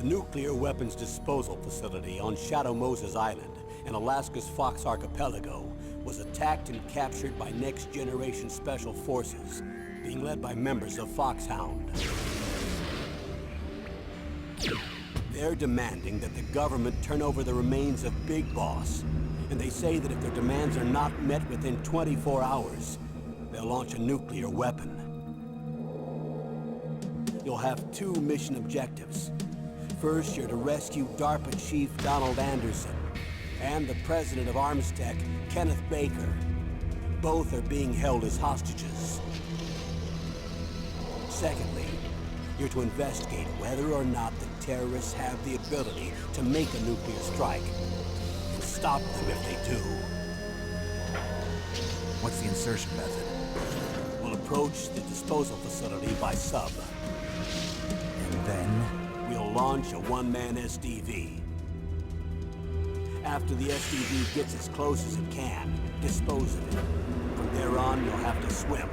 The nuclear weapons disposal facility on Shadow Moses Island in Alaska's Fox Archipelago was attacked and captured by Next Generation Special Forces, being led by members of Foxhound. They're demanding that the government turn over the remains of Big Boss, and they say that if their demands are not met within 24 hours, they'll launch a nuclear weapon. You'll have two mission objectives. First, you're to rescue DARPA Chief Donald Anderson and the president of Armstech, Kenneth Baker. Both are being held as hostages. Secondly, you're to investigate whether or not the terrorists have the ability to make a nuclear strike, and stop them if they do. What's the insertion method? We'll approach the disposal facility by sub. And then? We'll launch a one-man SDV. After the SDV gets as close as it can, dispose of it. From there on, you'll have to swim.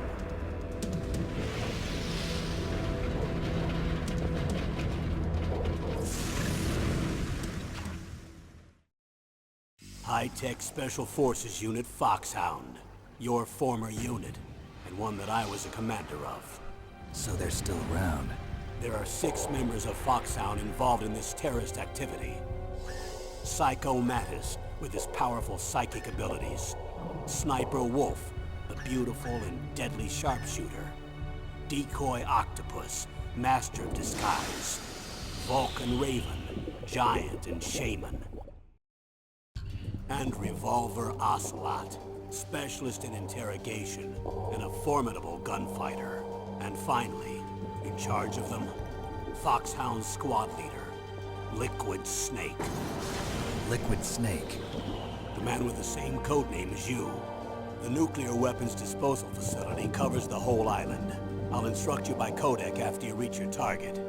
High-Tech Special Forces Unit Foxhound. Your former unit, and one that I was a commander of. So they're still around. There are 6 members of Foxhound involved in this terrorist activity. Psycho Mattis, with his powerful psychic abilities. Sniper Wolf, the beautiful and deadly sharpshooter. Decoy Octopus, master of disguise. Vulcan Raven, giant and shaman. And Revolver Ocelot, specialist in interrogation and a formidable gunfighter. And finally, in charge of them, Foxhound squad leader, Liquid Snake. Liquid Snake? The man with the same codename as you. The nuclear weapons disposal facility covers the whole island. I'll instruct you by codec after you reach your target.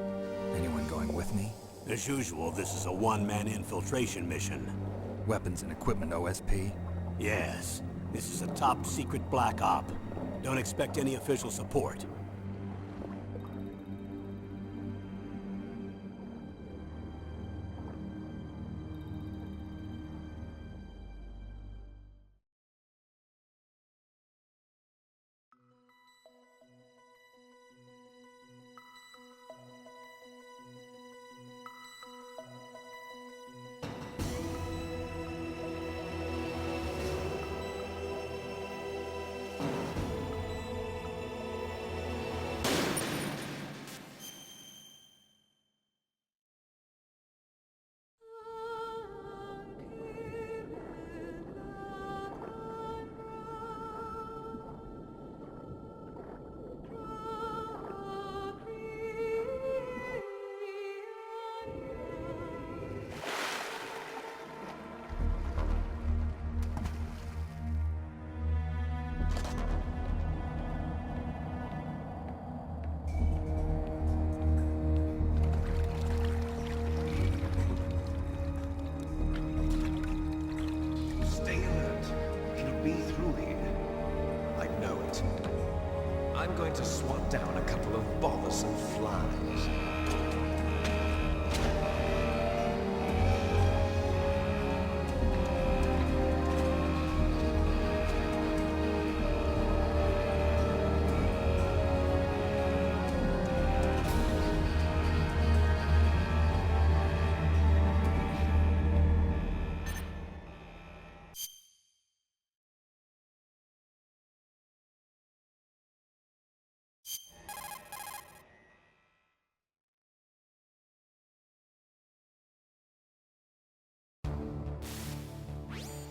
Anyone going with me? As usual, this is a one-man infiltration mission. Weapons and equipment OSP? Yes. This is a top-secret black op. Don't expect any official support. I'm going to swat down a couple of bothersome flies.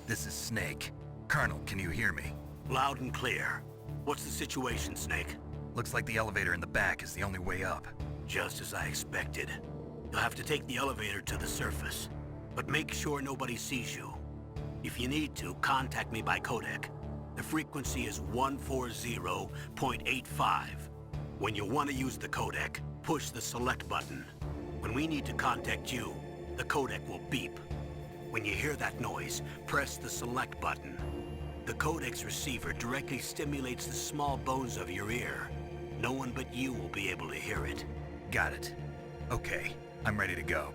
This is Snake. Colonel, can you hear me? Loud and clear. What's the situation, Snake? Looks like the elevator in the back is the only way up. Just as I expected. You'll have to take the elevator to the surface. But make sure nobody sees you. If you need to, contact me by codec. The frequency is 140.85. When you want to use the codec, push the select button. When we need to contact you, the codec will beep. When you hear that noise, press the select button. The codec's receiver directly stimulates the small bones of your ear. No one but you will be able to hear it. Got it. Okay, I'm ready to go.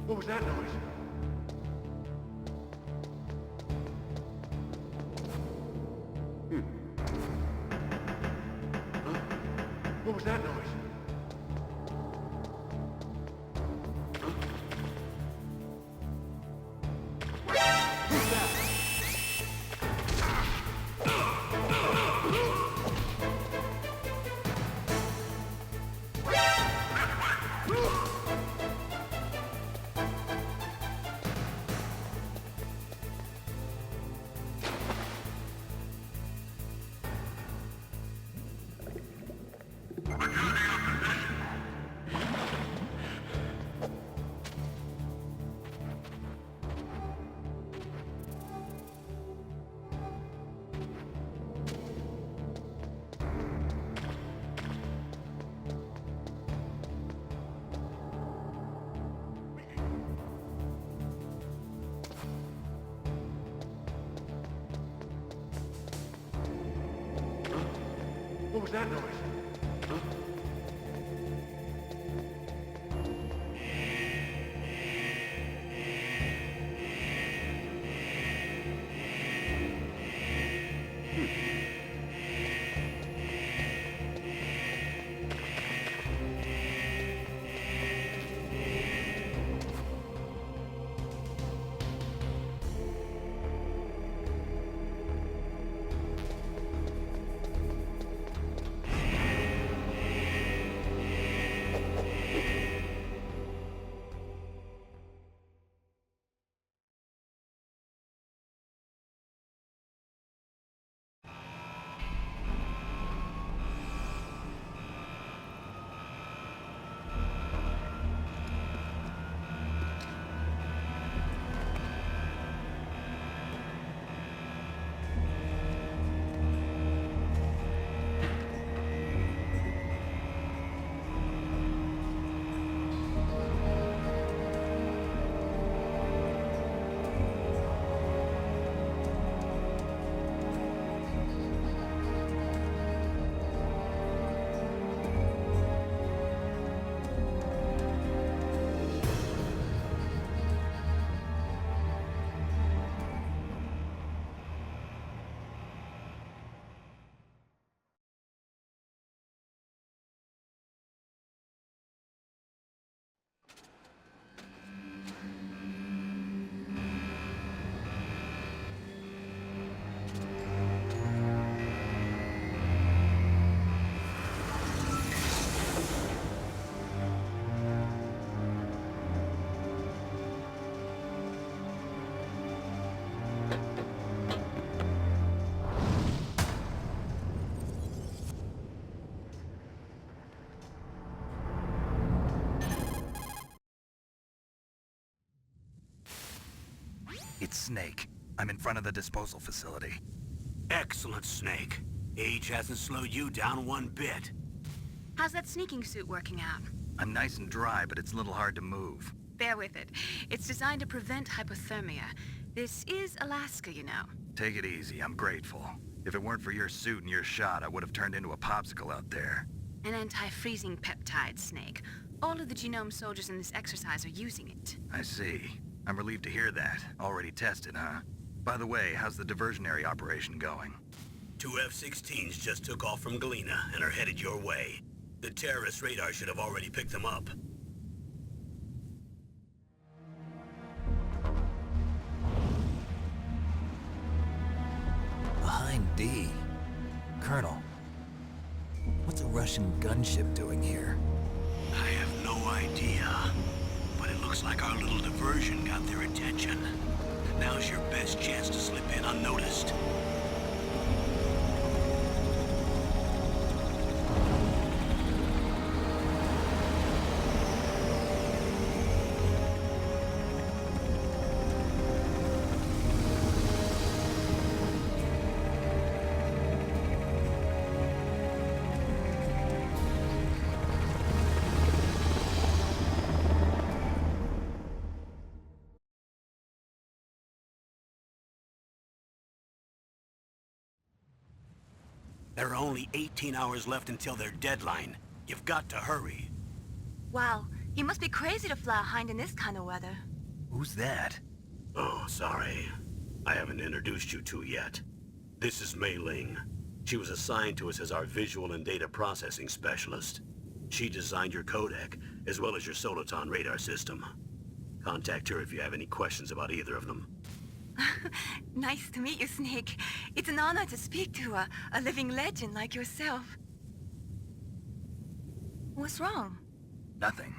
What was that noise? Huh? What was that noise? What was that noise? Huh? It's Snake. I'm in front of the disposal facility. Excellent, Snake. Age hasn't slowed you down one bit. How's that sneaking suit working out? I'm nice and dry, but it's a little hard to move. Bear with it. It's designed to prevent hypothermia. This is Alaska, you know. Take it easy, I'm grateful. If it weren't for your suit and your shot, I would have turned into a popsicle out there. An anti-freezing peptide, Snake. All of the genome soldiers in this exercise are using it. I see. I'm relieved to hear that. Already tested, huh? By the way, how's the diversionary operation going? 2 F-16s just took off from Galena and are headed your way. The terrorist radar should have already picked them up. D. Colonel, what's a Russian gunship doing here? I have no idea. But it looks like our little diversion got their attention. Now's your best chance to slip in unnoticed. There are only 18 hours left until their deadline. You've got to hurry. Wow, you must be crazy to fly a hind in this kind of weather. Who's that? Oh, sorry. I haven't introduced you to yet. This is Mei Ling. She was assigned to us as our visual and data processing specialist. She designed your codec, as well as your Soliton radar system. Contact her if you have any questions about either of them. Nice to meet you, Snake. It's an honor to speak to a living legend like yourself. What's wrong? Nothing.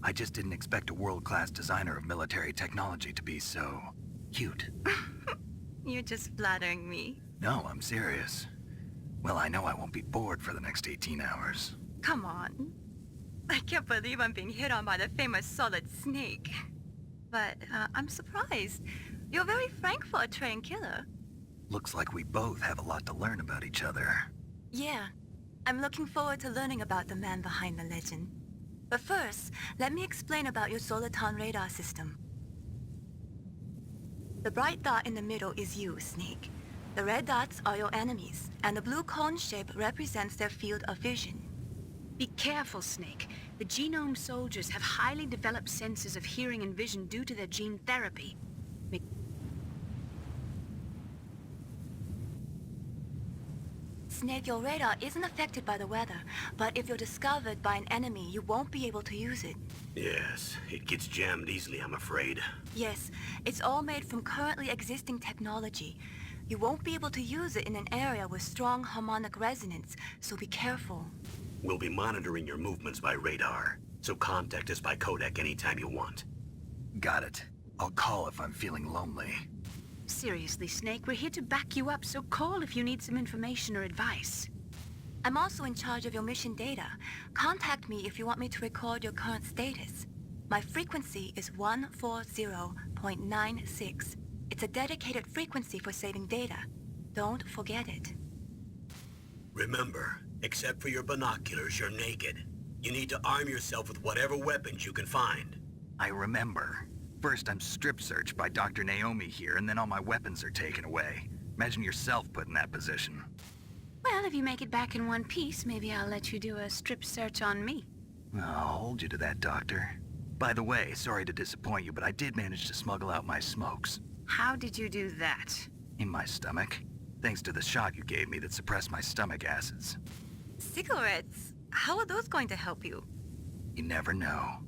I just didn't expect a world-class designer of military technology to be so... cute. You're just flattering me. No, I'm serious. Well, I know I won't be bored for the next 18 hours. Come on. I can't believe I'm being hit on by the famous Solid Snake. But I'm surprised. You're very frank for a trained killer. Looks like we both have a lot to learn about each other. Yeah. I'm looking forward to learning about the man behind the legend. But first, let me explain about your Soliton radar system. The bright dot in the middle is you, Snake. The red dots are your enemies, and the blue cone shape represents their field of vision. Be careful, Snake. The genome soldiers have highly developed senses of hearing and vision due to their gene therapy. Snake, your radar isn't affected by the weather, but if you're discovered by an enemy, you won't be able to use it. Yes, it gets jammed easily, I'm afraid. Yes, it's all made from currently existing technology. You won't be able to use it in an area with strong harmonic resonance, so be careful. We'll be monitoring your movements by radar, so contact us by codec anytime you want. Got it. I'll call if I'm feeling lonely. Seriously, Snake, we're here to back you up, so call if you need some information or advice. I'm also in charge of your mission data. Contact me if you want me to record your current status. My frequency is 140.96. It's a dedicated frequency for saving data. Don't forget it. Remember, except for your binoculars, you're naked. You need to arm yourself with whatever weapons you can find. I remember. First, I'm strip-searched by Dr. Naomi here, and then all my weapons are taken away. Imagine yourself put in that position. Well, if you make it back in one piece, maybe I'll let you do a strip search on me. I'll hold you to that, Doctor. By the way, sorry to disappoint you, but I did manage to smuggle out my smokes. How did you do that? In my stomach. Thanks to the shot you gave me that suppressed my stomach acids. Cigarettes? How are those going to help you? You never know.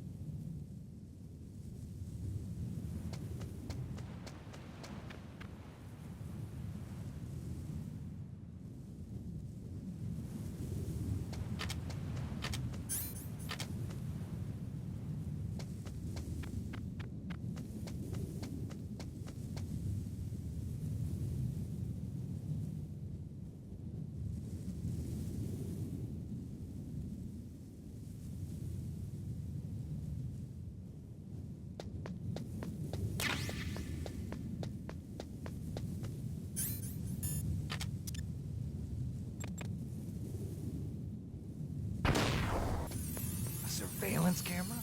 Surveillance camera?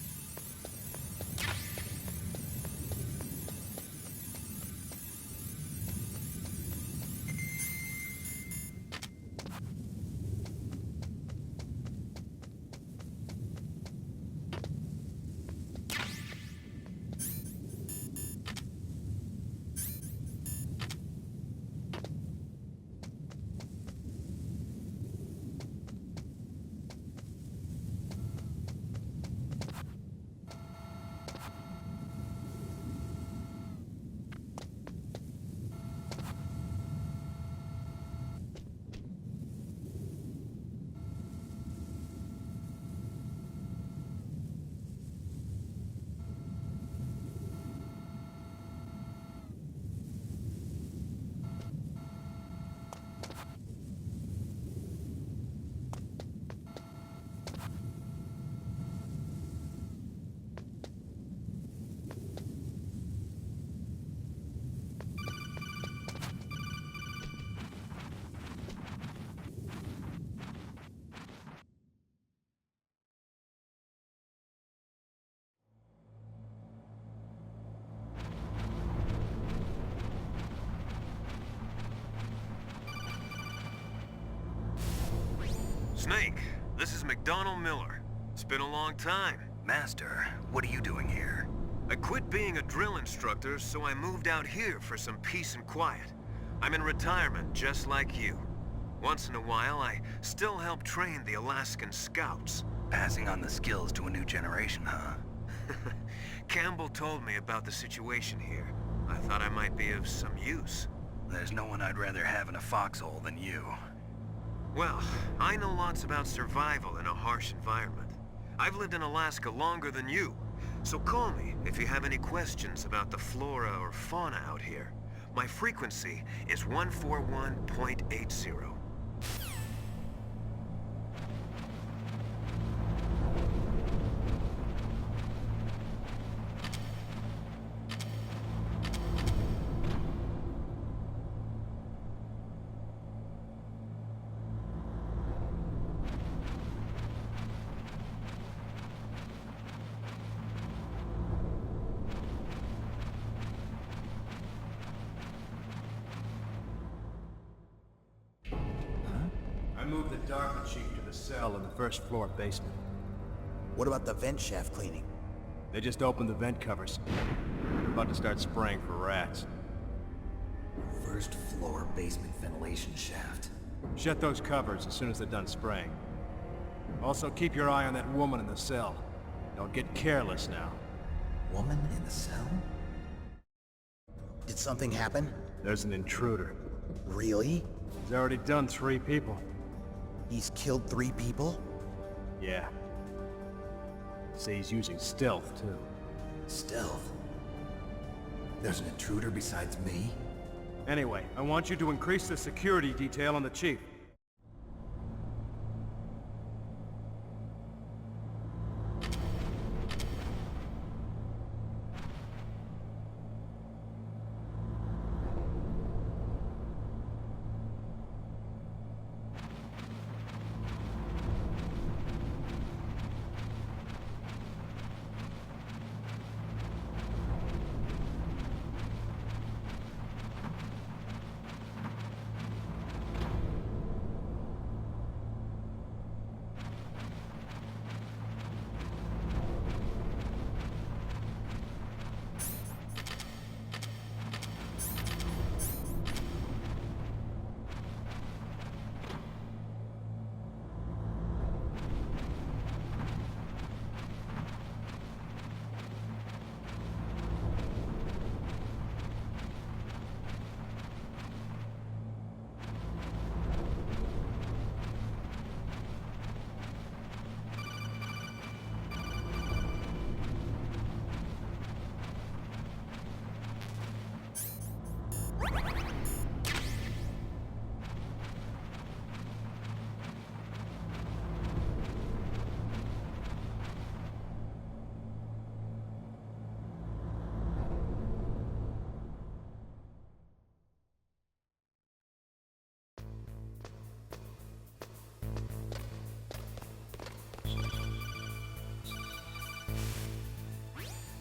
Snake, this is McDonald Miller. It's been a long time. Master, what are you doing here? I quit being a drill instructor, so I moved out here for some peace and quiet. I'm in retirement, just like you. Once in a while, I still help train the Alaskan Scouts. Passing on the skills to a new generation, huh? Campbell told me about the situation here. I thought I might be of some use. There's no one I'd rather have in a foxhole than you. Well, I know lots about survival in a harsh environment. I've lived in Alaska longer than you, so call me if you have any questions about the flora or fauna out here. My frequency is 141.80. I moved the DARPA chief to the cell in the first floor basement. What about the vent shaft cleaning? They just opened the vent covers. They're about to start spraying for rats. First floor basement ventilation shaft. Shut those covers as soon as they're done spraying. Also, keep your eye on that woman in the cell. Don't get careless now. Woman in the cell? Did something happen? There's an intruder. Really? He's already done 3 people. He's killed 3 people? Yeah. Say he's using stealth, too. Stealth? There's an intruder besides me? Anyway, I want you to increase the security detail on the chief.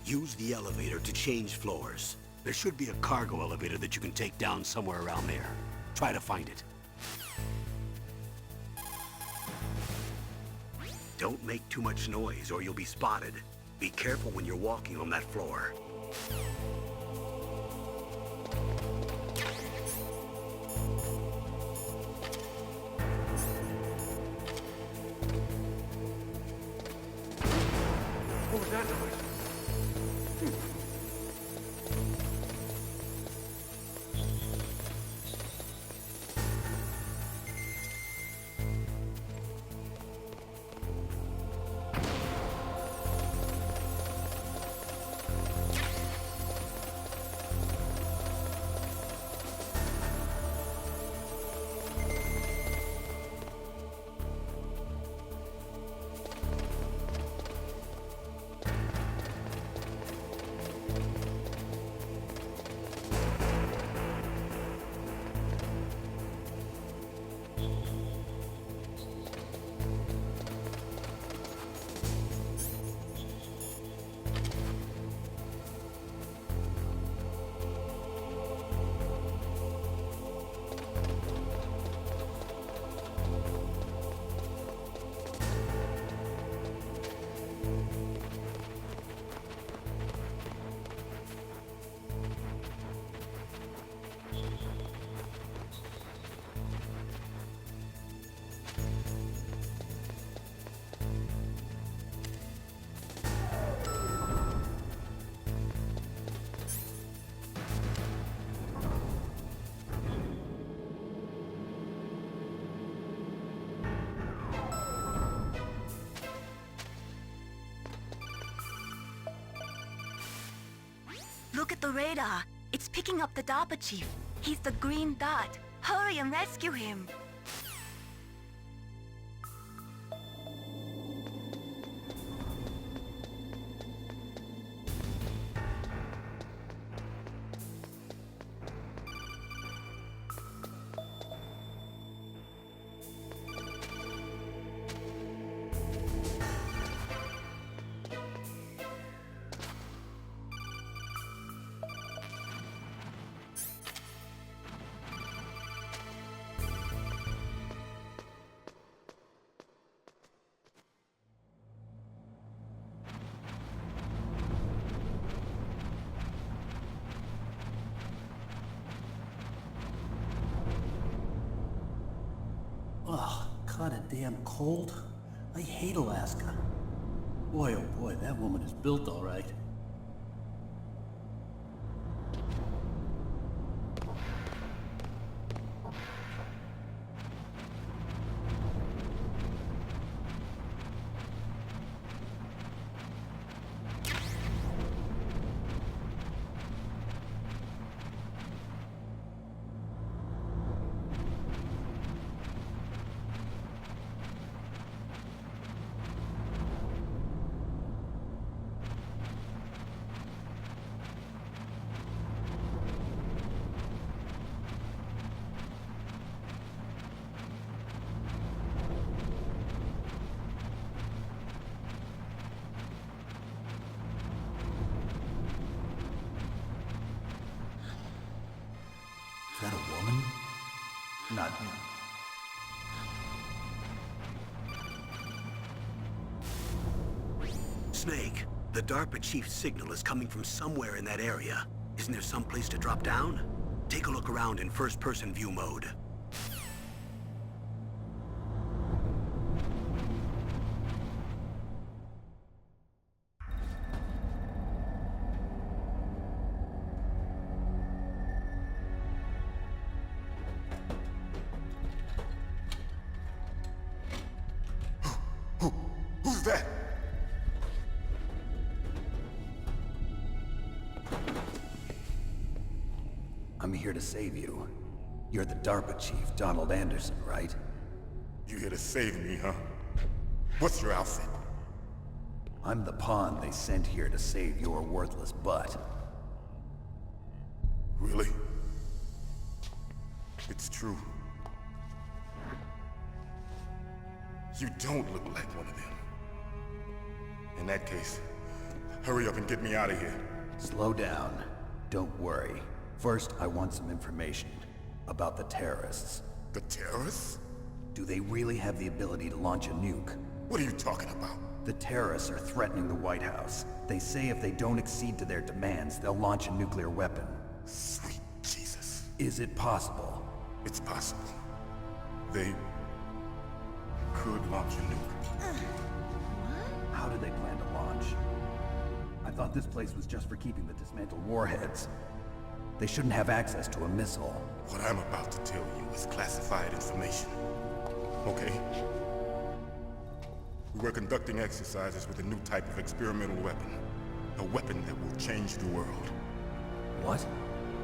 Use the elevator to change floors. There should be a cargo elevator that you can take down somewhere around there. Try to find it. Don't make too much noise or you'll be spotted. Be careful when you're walking on that floor. What was that noise? Look at the radar. It's picking up the DARPA chief. He's the green dot. Hurry and rescue him. Ugh, kinda damn cold. I hate Alaska. Boy, oh boy, that woman is built all right. Is that a woman? Not me. Snake, the DARPA chief's signal is coming from somewhere in that area. Isn't there some place to drop down? Take a look around in first-person view mode. Who's that? I'm here to save you. You're the DARPA chief, Donald Anderson, right? You here to save me, huh? What's your outfit? I'm the pawn they sent here to save your worthless butt. Really? It's true. You don't look like one of them. In that case, hurry up and get me out of here. Slow down. Don't worry. First, I want some information about the terrorists. The terrorists? Do they really have the ability to launch a nuke? What are you talking about? The terrorists are threatening the White House. They say if they don't accede to their demands, they'll launch a nuclear weapon. Sweet Jesus. Is it possible? It's possible. They could launch a nuke. How do they plan to launch? I thought this place was just for keeping the dismantled warheads. They shouldn't have access to a missile. What I'm about to tell you is classified information. Okay? We were conducting exercises with a new type of experimental weapon. A weapon that will change the world. What?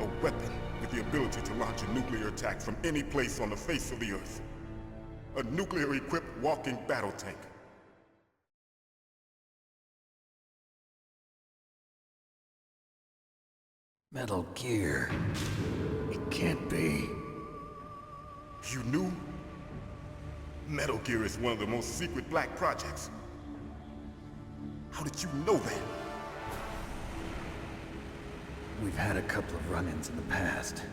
A weapon with the ability to launch a nuclear attack from any place on the face of the Earth. A nuclear-equipped walking battle tank. Metal Gear. It can't be. You knew? Metal Gear is one of the most secret black projects. How did you know that? We've had a couple of run-ins in the past.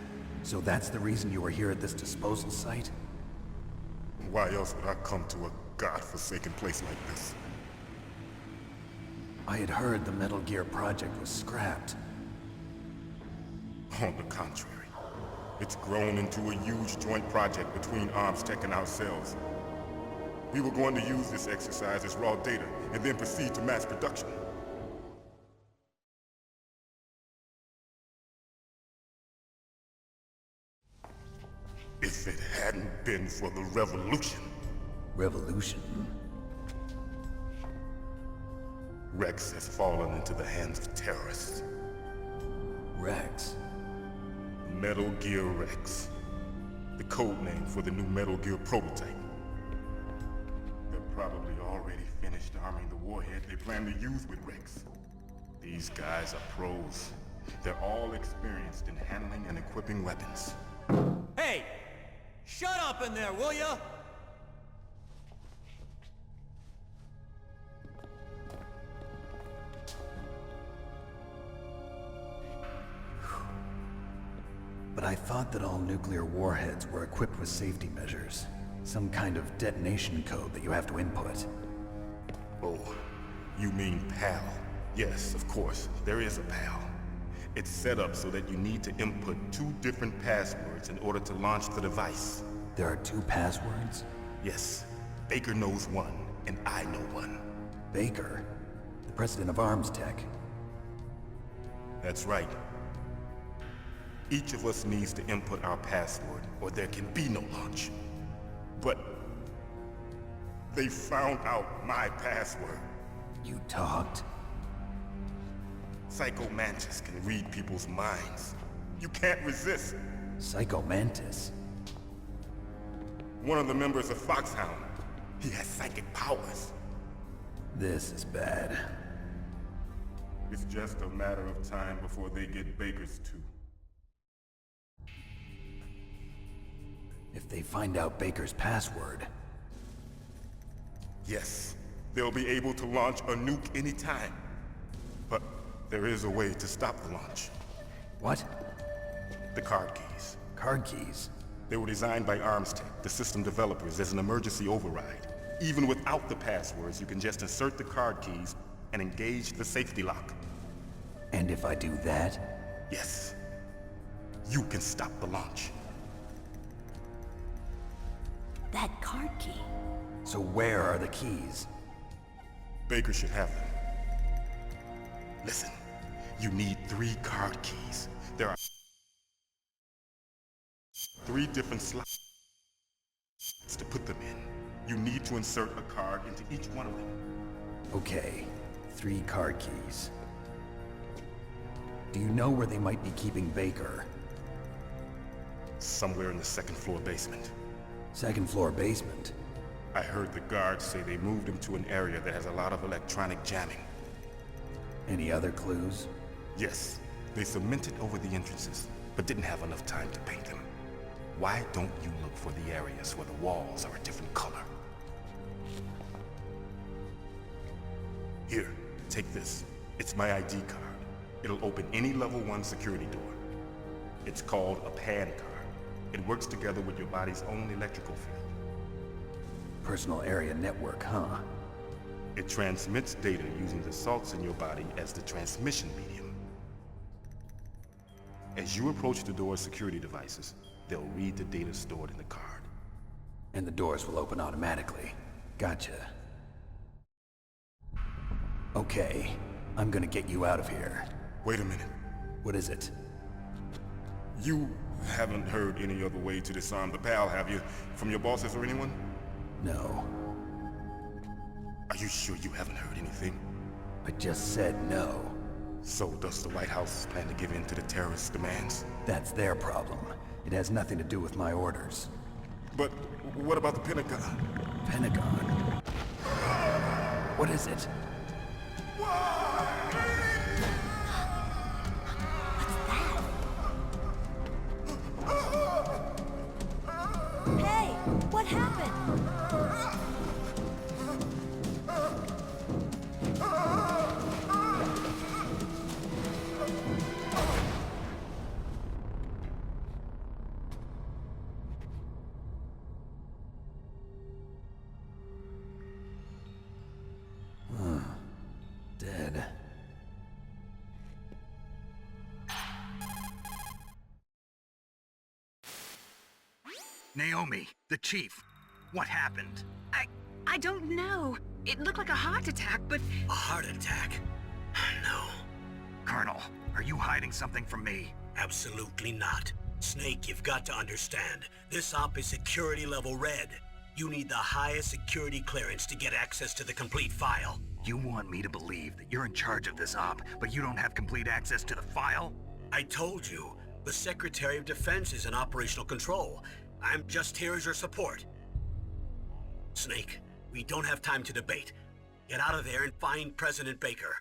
So that's the reason you were here at this disposal site? Why else would I come to a godforsaken place like this? I had heard the Metal Gear project was scrapped. On the contrary, it's grown into a huge joint project between ArmsTech and ourselves. We were going to use this exercise as raw data and then proceed to mass production. If it hadn't been for the revolution. Revolution? Rex has fallen into the hands of terrorists. Rex. Metal Gear Rex. The code name for the new Metal Gear prototype. They're probably already finished arming the warhead they plan to use with Rex. These guys are pros. They're all experienced in handling and equipping weapons. Hey! Shut up in there, will ya? But I thought that all nuclear warheads were equipped with safety measures. Some kind of detonation code that you have to input. Oh, you mean PAL? Yes, of course, there is a PAL. It's set up so that you need to input 2 different passwords in order to launch the device. There are 2 passwords? Yes, Baker knows one, and I know one. Baker? The president of Arms Tech. That's right. Each of us needs to input our password, or there can be no launch. But they found out my password. You talked? Psycho Mantis can read people's minds. You can't resist. Psycho Mantis? One of the members of Foxhound. He has psychic powers. This is bad. It's just a matter of time before they get Baker's too. If they find out Baker's password... Yes, they'll be able to launch a nuke anytime. But there is a way to stop the launch. What? The card keys. Card keys? They were designed by ArmsTech, the system developers, as an emergency override. Even without the passwords, you can just insert the card keys and engage the safety lock. And if I do that? Yes. You can stop the launch. That card key. So where are the keys? Baker should have them. Listen, you need 3 card keys. There are 3 different slots to put them in. You need to insert a card into each one of them. Okay, 3 card keys. Do you know where they might be keeping Baker? Somewhere in the 2nd floor basement. 2nd floor basement? I heard the guards say they moved him to an area that has a lot of electronic jamming. Any other clues? Yes, they cemented over the entrances, but didn't have enough time to paint them. Why don't you look for the areas where the walls are a different color? Here, take this. It's my ID card. It'll open any level 1 security door. It's called a PAN card. It works together with your body's own electrical field. Personal area network, huh? It transmits data using the salts in your body as the transmission medium. As you approach the door's security devices, they'll read the data stored in the card. And the doors will open automatically. Gotcha. Okay, I'm gonna get you out of here. Wait a minute. What is it? You haven't heard any other way to disarm the PAL, have you? From your bosses or anyone? No. Are you sure you haven't heard anything? I just said no. So does the White House plan to give in to the terrorists' demands? That's their problem. It has nothing to do with my orders. But what about the Pentagon? Pentagon? What is it? Hey, what happened? Dead. Naomi, the chief. What happened? I don't know. It looked like a heart attack, but... A heart attack? No, Colonel, are you hiding something from me? absolutely not. Snake, you've got to understand. This op is security level red. You need the highest security clearance to get access to the complete file. You want me to believe that you're in charge of this op, but you don't have complete access to the file? I told you, the Secretary of Defense is in operational control. I'm just here as your support. Snake, we don't have time to debate. Get out of there and find President Baker.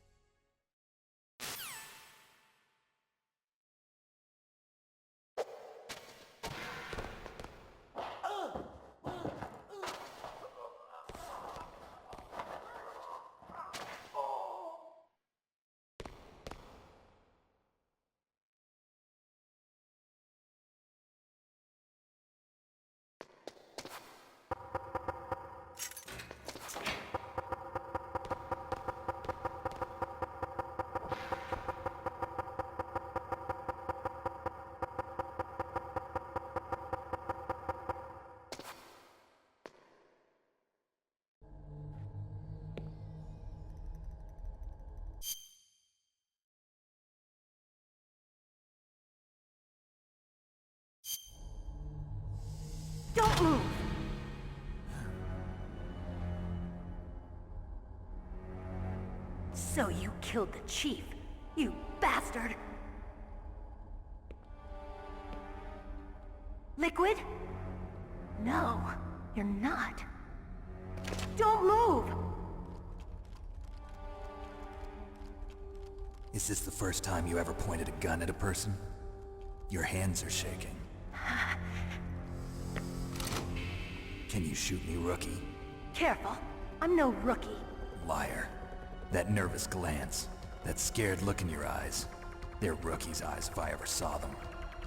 Don't move! So you killed the chief, you bastard! Liquid? No, you're not. Don't move! Is this the first time you ever pointed a gun at a person? Your hands are shaking. Can you shoot me, rookie? Careful, I'm no rookie. Liar. That nervous glance, that scared look in your eyes. They're rookie's eyes if I ever saw them.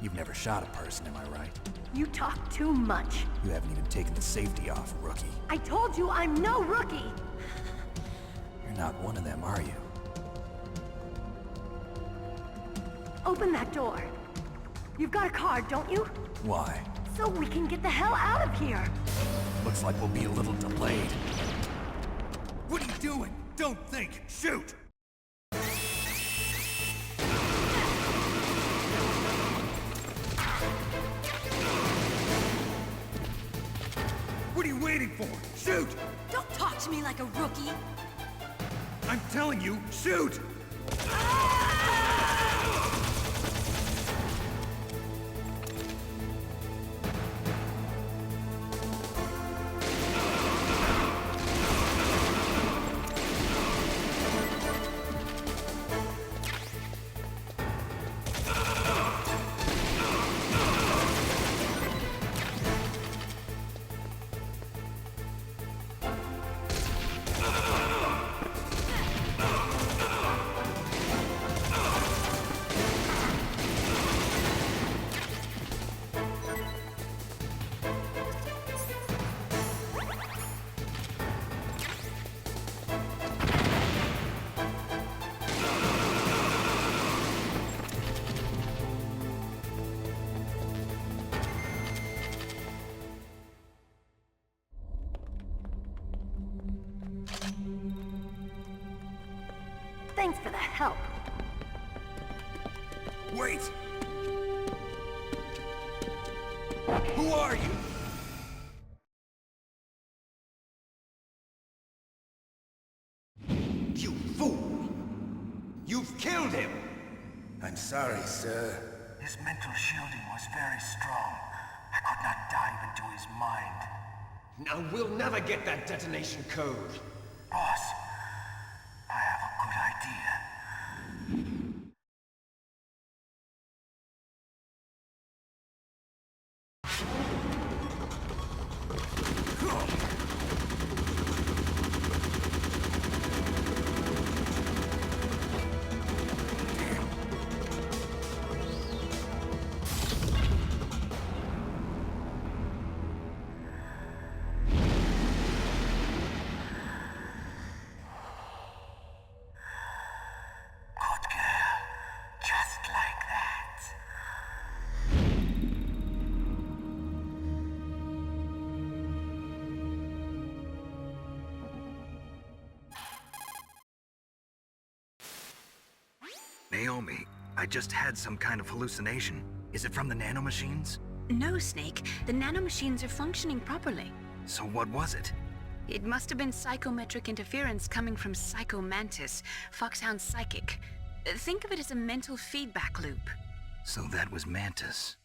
You've never shot a person, am I right? You talk too much. You haven't even taken the safety off, rookie. I told you I'm no rookie! You're not one of them, are you? Open that door. You've got a card, don't you? Why? So we can get the hell out of here! Looks like we'll be a little delayed. What are you doing? Don't think! Shoot! What are you waiting for? Shoot! Don't talk to me like a rookie! I'm telling you, shoot! Thanks for the help. Wait! Who are you? You fool! You've killed him! I'm sorry, sir. His mental shielding was very strong. I could not dive into his mind. Now we'll never get that detonation code. Boss, I have a good idea. Naomi, I just had some kind of hallucination. Is it from the nanomachines? No, Snake. The nanomachines are functioning properly. So what was it? It must have been psychometric interference coming from Psycho Mantis, Foxhound's psychic. Think of it as a mental feedback loop. So that was Mantis.